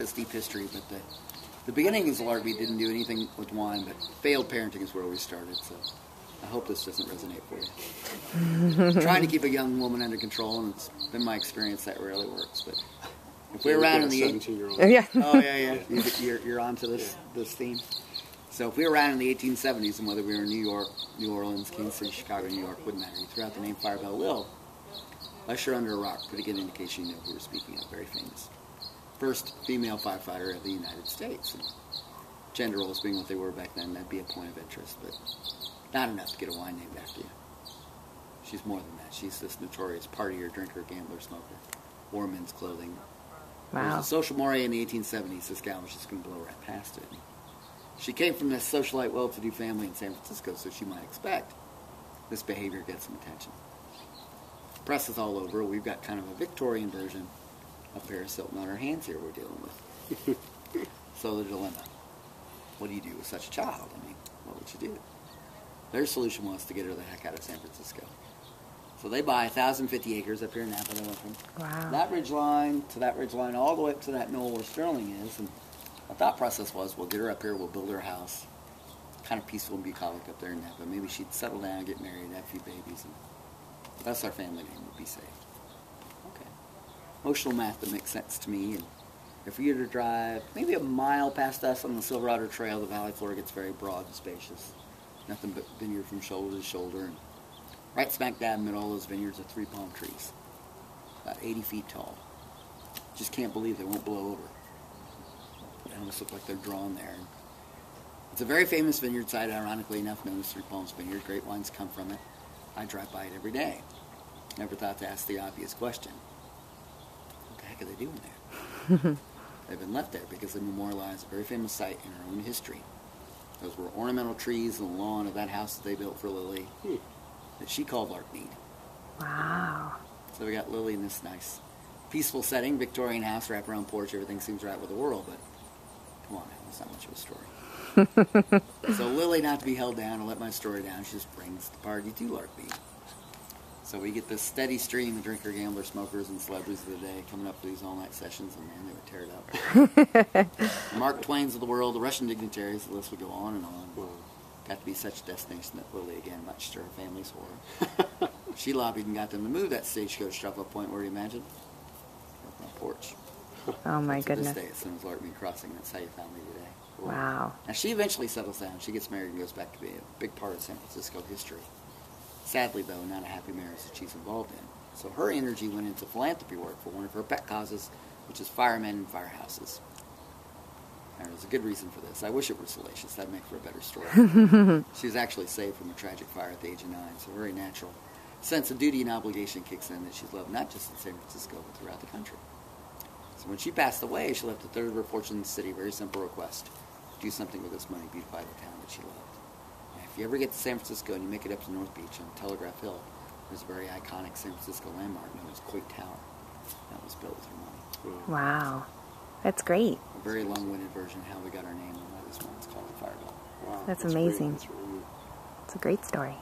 It's deep history, but the beginnings of Larkmead didn't do anything with wine, but failed parenting is where we started, so I hope this doesn't resonate for you. Trying to keep a young woman under control, and it's been my experience that rarely works, but if we're around in the 17-year-old. Yeah. Oh, yeah. You're onto this theme. So if we were around in the 1870s, and whether we were in New York, New Orleans, Kansas City, Chicago, New York, wouldn't matter. You threw out the name Firebell Lil, Usher Under a Rock, pretty good indication you know who we're speaking of, very famous. First female firefighter of the United States. And gender roles being what they were back then, that'd be a point of interest, but not enough to get a wine named after you. She's more than that. She's this notorious partier, drinker, gambler, smoker. Wore men's clothing. Wow. There was a social moray in the 1870s. This gal was just going to blow right past it. She came from this socialite, well-to-do family in San Francisco, so she might expect this behavior gets some attention. Press is all over. We've got kind of a Victorian version of Paris Hilton on our hands here we're dealing with. So the dilemma. What do you do with such a child? I mean, what would you do? Their solution was to get her the heck out of San Francisco. So they buy 1,050 acres up here in Napa. They went from that ridge line to that ridge line all the way up to that knoll where Sterling is. And the thought process was, we'll get her up here, we'll build her a house. Kind of peaceful and bucolic up there in Napa. Maybe she'd settle down, get married, have a few babies, and that's our family name, would be safe. Okay. Emotional math that makes sense to me. And if we were to drive maybe a mile past us on the Silverado Trail, the valley floor gets very broad and spacious. Nothing but vineyard from shoulder to shoulder. And right smack dab in the middle of those vineyards are 3 palm trees, about 80 feet tall. Just can't believe they won't blow over. They almost look like they're drawn there. It's a very famous vineyard site, ironically enough, known as Three Palms Vineyard. Great wines come from it. I drive by it every day. Never thought to ask the obvious question. What the heck are they doing there? They've been left there because they memorialize a very famous site in our own history. Those were ornamental trees on the lawn of that house that they built for Lily that she called Larkmead. Wow. So we got Lily in this nice, peaceful setting, Victorian house, wraparound porch, everything seems right with the world, but come on now, that's not much of a story. So Lily, not to be held down or let my story down, she just brings the party to Larkmead. So we get this steady stream of drinker, gambler, smokers, and celebrities of the day coming up for these all-night sessions, and man, they would tear it up. Mark Twain's of the world, the Russian dignitaries, the list would go on and on. Got to be such a destination that Lily, again, much to her family's horror. She lobbied and got them to move that stagecoach to a point where you imagine on a porch. Oh my goodness. To this day, it's known as Larkmead Crossing. That's how you found me today. Wow. Now she eventually settles down. She gets married and goes back to be a big part of San Francisco history. Sadly, though, not a happy marriage that she's involved in. So her energy went into philanthropy work for one of her pet causes, which is firemen and firehouses. And there's a good reason for this. I wish it were salacious. That'd make for a better story. She was actually saved from a tragic fire at the age of 9, so a very natural sense of duty and obligation kicks in that she's loved not just in San Francisco, but throughout the country. So when she passed away, she left a third of her fortune in the city. Very simple request. Do something with this money, beautify the town that she loved. And if you ever get to San Francisco and you make it up to North Beach on Telegraph Hill, there's a very iconic San Francisco landmark known as Coit Tower. That was built with her money. Wow. That's great. A very long-winded version of how we got our name and why this one's called the Firebell. Wow. That's amazing. Great. That's really neat. It's a great story.